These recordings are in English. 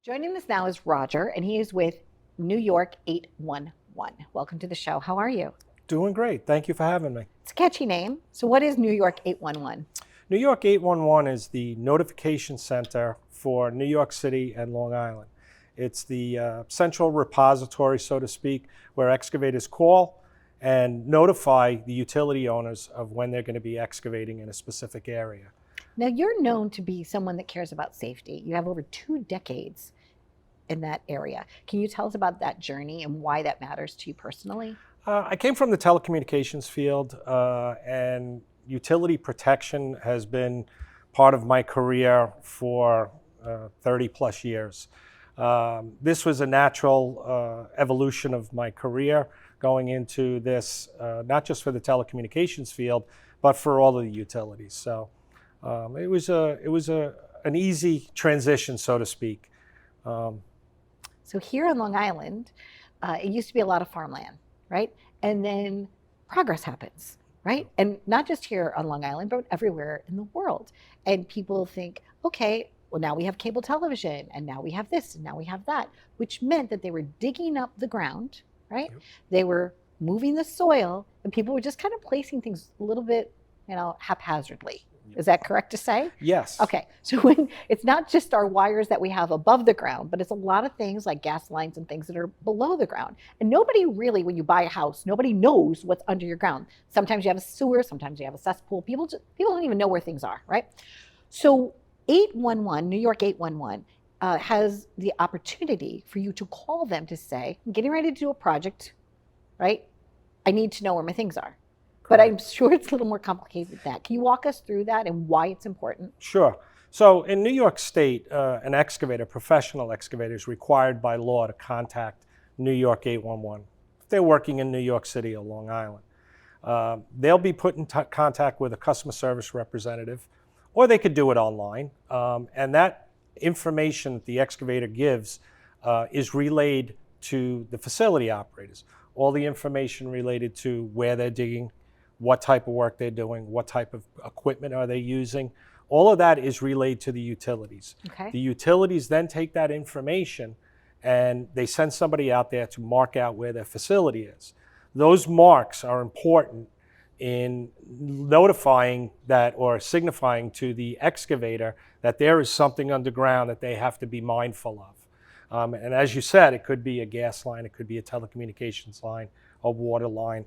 Joining us now is Roger, and he is with New York 811. Welcome to the show. How are you? Doing great. Thank you for having me. It's a catchy name. So, what is New York 811? New York 811 is the notification center for New York City and Long Island. It's the central repository, so to speak, where excavators call and notify the utility owners of when they're going to be excavating in a specific area. Now, you're known to be someone that cares about safety. You have over 2 decades in that area. Can you tell us about that journey and why that matters to you personally? I came from the telecommunications field, and utility protection has been part of my career for 30 plus years. This was a natural evolution of my career going into this, not just for the telecommunications field, but for all of the utilities. So it was an easy transition, so to speak. So here on Long Island, it used to be a lot of farmland, right? And then progress happens, right? And not just here on Long Island, but everywhere in the world. And people think, okay, well, now we have cable television, and now we have this, and now we have that, which meant that they were digging up the ground, right? Yep. They were moving the soil, and people were just kind of placing things a little bit, haphazardly. Is that correct to say? Yes. Okay, so when it's not just our wires that we have above the ground, but it's a lot of things like gas lines and things that are below the ground. And nobody really, when you buy a house, nobody knows what's under your ground. Sometimes you have a sewer, sometimes you have a cesspool. People don't even know where things are, right? So 811, New York 811, has the opportunity for you to call them to say, I'm getting ready to do a project, right? I need to know where my things are. But I'm sure it's a little more complicated than that. Can you walk us through that and why it's important? Sure. So in New York State, an excavator, professional excavator, is required by law to contact New York 811. If they're working in New York City or Long Island, they'll be put in contact with a customer service representative, or they could do it online. And that information that the excavator gives is relayed to the facility operators. All the information related to where they're digging, what type of work they're doing, what type of equipment are they using. All of that is relayed to the utilities. Okay. The utilities then take that information and they send somebody out there to mark out where their facility is. Those marks are important in notifying that or signifying to the excavator that there is something underground that they have to be mindful of. And as you said, it could be a gas line, it could be a telecommunications line, a water line.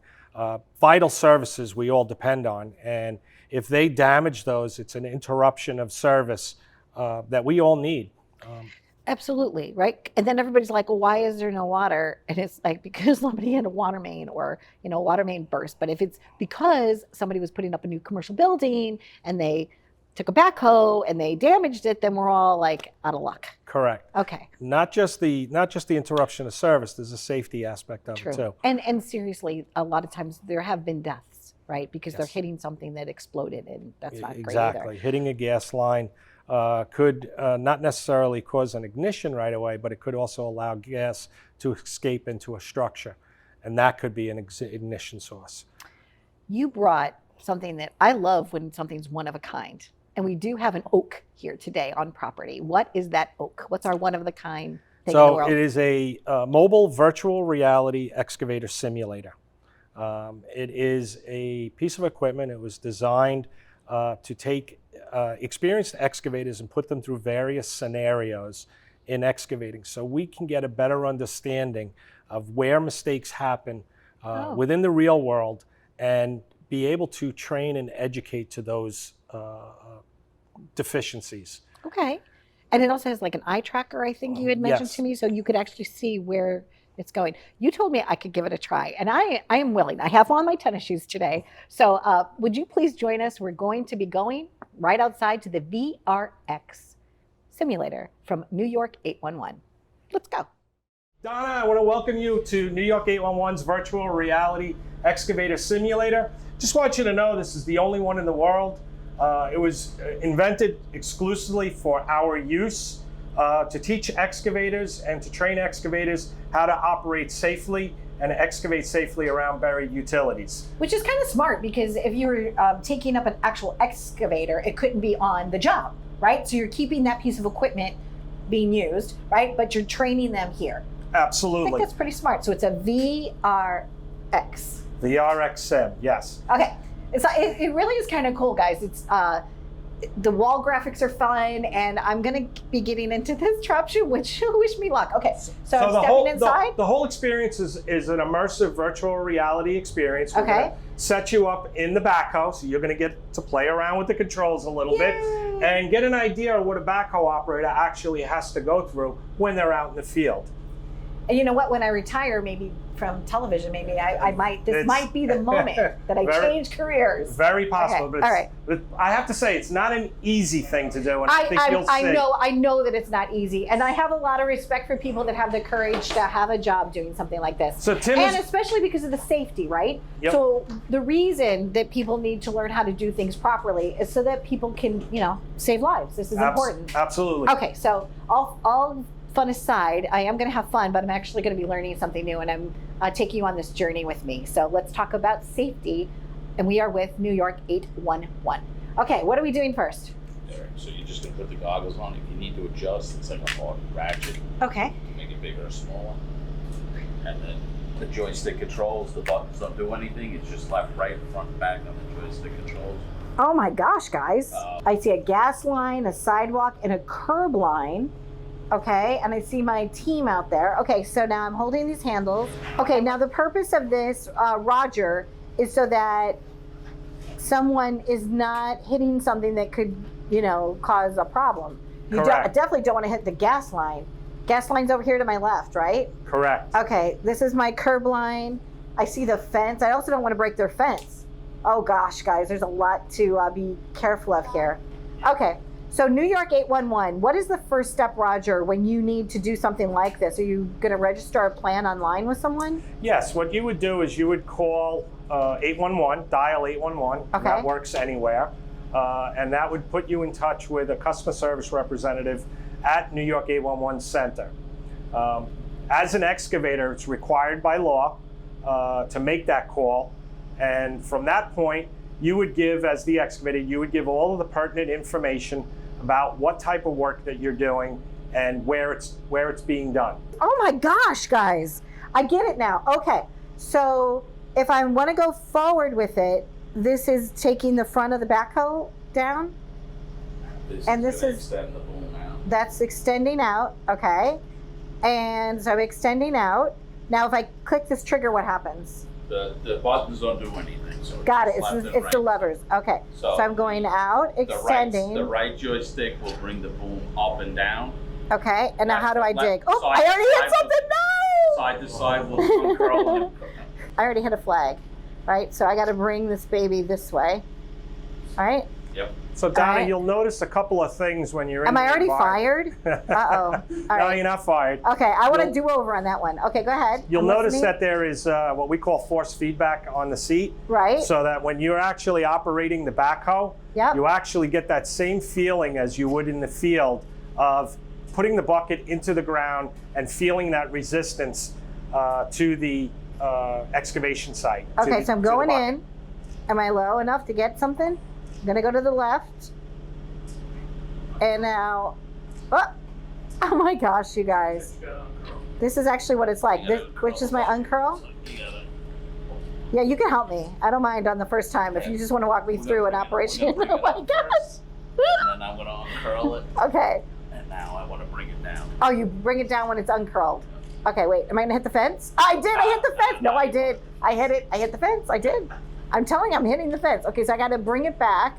Vital services we all depend on, and if they damage those, it's an interruption of service that we all need. Absolutely, right? And then everybody's like, well, why is there no water? And it's like, because somebody had a water main or, a water main burst. But if it's because somebody was putting up a new commercial building and they took a backhoe and they damaged it, then we're all like out of luck. Correct. Okay. Not just the interruption of service. There's a safety aspect of it too. And seriously, a lot of times there have been deaths, right? Because Yes. they're hitting something that exploded, and that's not great Exactly. either. Hitting a gas line could not necessarily cause an ignition right away, but it could also allow gas to escape into a structure, and that could be an ignition source. You brought something that I love when something's one of a kind. And we do have an oak here today on property. What is that oak? What's our one of a kind thing in the world? So it is a mobile virtual reality excavator simulator. It is a piece of equipment. It was designed to take experienced excavators and put them through various scenarios in excavating, so we can get a better understanding of where mistakes happen within the real world and be able to train and educate to those deficiencies. Okay. And it also has like an eye tracker, I think you had mentioned Yes. to me, so you could actually see where it's going. You told me I could give it a try, and I am willing. I have on my tennis shoes today. So would you please join us? We're going to be going right outside to the VRX simulator from New York 811. Let's go. Donna, I want to welcome you to New York 811's virtual reality excavator simulator. Just want you to know this is the only one in the world. It was invented exclusively for our use to teach excavators and to train excavators how to operate safely and excavate safely around buried utilities. Which is kind of smart, because if you're taking up an actual excavator, it couldn't be on the job, right? So you're keeping that piece of equipment being used, right? But you're training them here. I Absolutely. think that's pretty smart. So it's a VRX. The RX sim, yes. Okay, it really is kind of cool, guys. It's the wall graphics are fun, and I'm gonna be getting into this trap shoot, which wish me luck. Okay, so I'm stepping inside. The whole experience is an immersive virtual reality experience. We're Okay. gonna set you up in the backhoe, so you're gonna get to play around with the controls a little bit and get an idea of what a backhoe operator actually has to go through when they're out in the field. And you know what? When I retire, maybe from television, maybe I might. This might be the moment that I change careers. Very possible. Okay, But, all right. but I have to say, it's not an easy thing to do, and I think you'll see. I know that it's not easy, and I have a lot of respect for people that have the courage to have a job doing something like this. So Tim and is, especially because of the safety, right? Yep. So the reason that people need to learn how to do things properly is so that people can, save lives. This is important. Absolutely. Okay, so all fun aside, I am going to have fun, but I'm actually going to be learning something new, and I'm taking you on this journey with me. So let's talk about safety, and we are with New York 811. Okay, what are we doing first? So you're just gonna put the goggles on. If you need to adjust, it's like a hard ratchet Okay. to make it bigger or smaller. And then the joystick controls, the buttons don't do anything. It's just left, right, front, back on the joystick controls. Oh my gosh, guys. I see a gas line, a sidewalk, and a curb line. Okay, and I see my team out there. Okay, so now I'm holding these handles. Okay, now the purpose of this, Roger, is so that someone is not hitting something that could, cause a problem. You Correct. definitely don't want to hit the gas line. Gas line's over here to my left, right? Correct. Okay, this is my curb line. I see the fence. I also don't want to break their fence. Oh gosh, guys, there's a lot to be careful of here. Okay. So New York 811, what is the first step, Roger, when you need to do something like this? Are you going to register a plan online with someone? Yes, what you would do is you would call 811, dial 811. Okay. That works anywhere. And that would put you in touch with a customer service representative at New York 811 Center. As an excavator, it's required by law to make that call. And from that point, you would give, as the excavator, you would give all of the pertinent information about what type of work that you're doing and where it's being done. Oh my gosh, guys. I get it now. Okay. So if I want to go forward with it, this is taking the front of the backhoe down? And this gonna is- extend the boom out. That's extending out. Okay. And so I'm extending out. Now if I click this trigger, what happens? The buttons don't do anything. So Got it. just left and It's the right. levers. Okay. So I'm going out, extending. The right joystick will bring the boom up and down. Okay. And now how do I Left- dig? Oh, side- I already hit side- something. No! Side to side will uncurl and I already hit a flag, right? So I got to bring this baby this way. All right. Yep. So Donna, All right. you'll notice a couple of things when you're in Am the I already environment. fired? Uh-oh. All No, right. you're not fired. Okay. I want to You'll- do over on that one. Okay. Go ahead. You'll I'm notice listening. that there is what we call force feedback on the seat. Right. So that when you're actually operating the backhoe, Yep. you actually get that same feeling as you would in the field of putting the bucket into the ground and feeling that resistance to the excavation site. to Okay. the- So I'm to the going bucket. in. Am I low enough to get something? I'm going to go to the left. And now, oh my gosh, you guys. This is actually what it's like. Which is my uncurl? Yeah, you can help me. I don't mind on the first time if you just want to walk me through an operation. Oh my gosh. And then I'm going to uncurl it. Okay. And now I want to bring it down. Oh, you bring it down when it's uncurled. Okay, wait. Am I gonna hit the fence? I did. I hit the fence. No, I did. I hit it. I hit the fence. I did. I'm telling you, I'm hitting the fence. Okay, so I got to bring it back.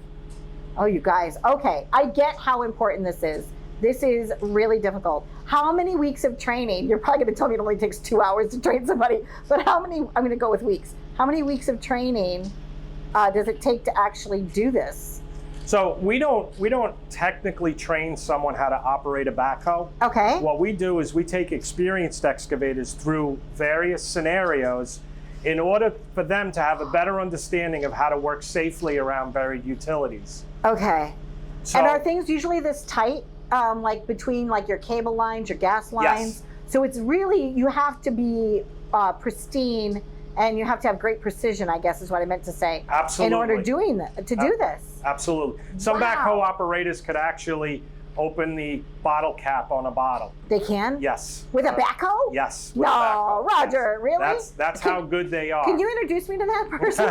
Oh, you guys. Okay, I get how important this is. This is really difficult. How many weeks of training? You're probably going to tell me it only takes 2 hours to train somebody, but how many? I'm going to go with weeks. How many weeks of training does it take to actually do this? So we don't technically train someone how to operate a backhoe. Okay. What we do is we take experienced excavators through various scenarios in order for them to have a better understanding of how to work safely around buried utilities. Okay. So, And are things usually this tight, like between like your cable lines, your gas lines? Yes. So it's really, you have to be pristine and you have to have great precision, I guess is what I meant to say. Absolutely. In order to do this. Absolutely. Some Wow. backhoe operators could actually open the bottle cap on a bottle. They can? Yes. With a backhoe? Yes. With No, a backhoe. Roger, Yes. really? That's how good they are. Can you introduce me to that person?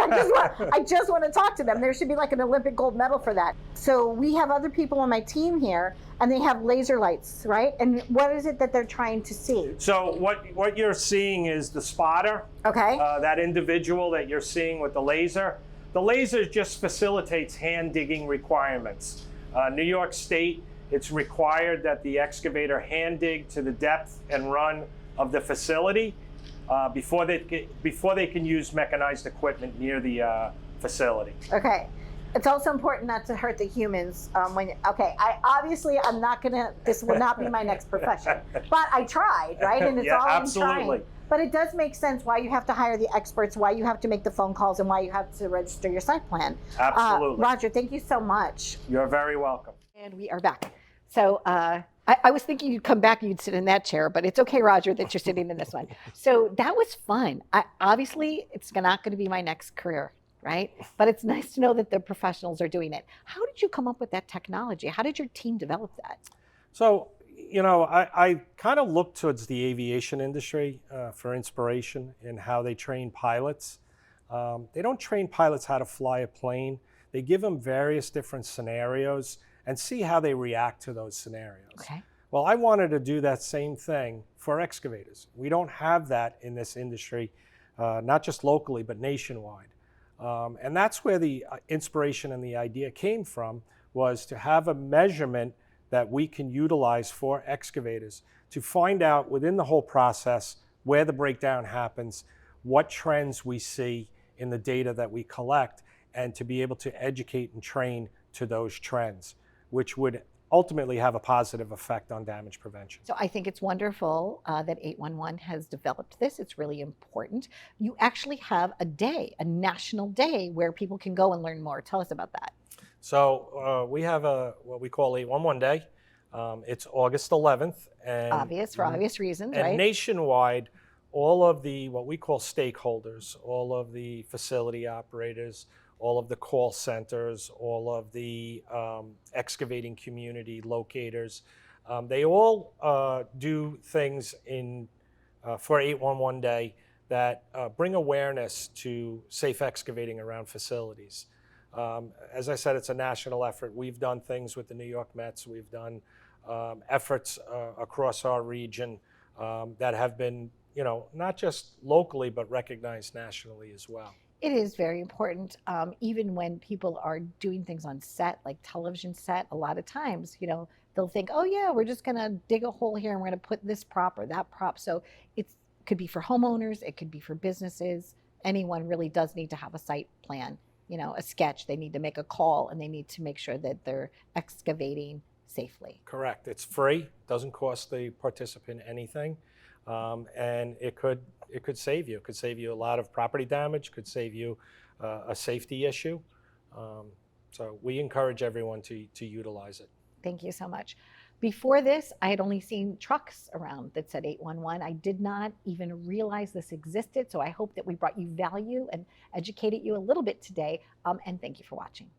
I just want to talk to them. There should be like an Olympic gold medal for that. So we have other people on my team here, and they have laser lights, right? And what is it that they're trying to see? So what you're seeing is the spotter. Okay. That individual that you're seeing with the laser. The laser just facilitates hand digging requirements. New York State, it's required that the excavator hand dig to the depth and run of the facility before they can use mechanized equipment near the facility. Okay. It's also important not to hurt the humans. I'm not gonna, this will not be my next profession. But I tried, right? And it's Yeah, all absolutely. in trying. But it does make sense why you have to hire the experts, why you have to make the phone calls, and why you have to register your site plan. Absolutely. Roger, thank you so much. You're very welcome. And we are back. So I was thinking you'd come back and you'd sit in that chair, but it's okay, Roger, that you're sitting in this one. So that was fun. Obviously, it's not going to be my next career, right? But it's nice to know that the professionals are doing it. How did you come up with that technology? How did your team develop that? So, I kind of look towards the aviation industry for inspiration in how they train pilots. They don't train pilots how to fly a plane. They give them various different scenarios and see how they react to those scenarios. Okay. Well, I wanted to do that same thing for excavators. We don't have that in this industry, not just locally, but nationwide. And that's where the inspiration and the idea came from, was to have a measurement that we can utilize for excavators to find out within the whole process where the breakdown happens, what trends we see in the data that we collect, and to be able to educate and train to those trends, which would ultimately have a positive effect on damage prevention. So I think it's wonderful that 811 has developed this. It's really important. You actually have a day, a national day, where people can go and learn more. Tell us about that. So we have what we call 811 Day. It's August 11th. And For obvious reasons, and right? nationwide, all of the, what we call stakeholders, all of the facility operators, all of the call centers, all of the excavating community locators, they all do things for 811 Day that bring awareness to safe excavating around facilities. As I said, it's a national effort. We've done things with the New York Mets. We've done efforts across our region that have been, not just locally, but recognized nationally as well. It is very important. Even when people are doing things on set, like television set, a lot of times, they'll think, oh yeah, we're just gonna dig a hole here and we're gonna put this prop or that prop. So it could be for homeowners, it could be for businesses. Anyone really does need to have a site plan, a sketch. They need to make a call and they need to make sure that they're excavating safely. Correct. It's free, doesn't cost the participant anything, and it could save you. It could save you a lot of property damage, could save you a safety issue. So we encourage everyone to utilize it. Thank you so much. Before this, I had only seen trucks around that said 811. I did not even realize this existed, so I hope that we brought you value and educated you a little bit today, and thank you for watching.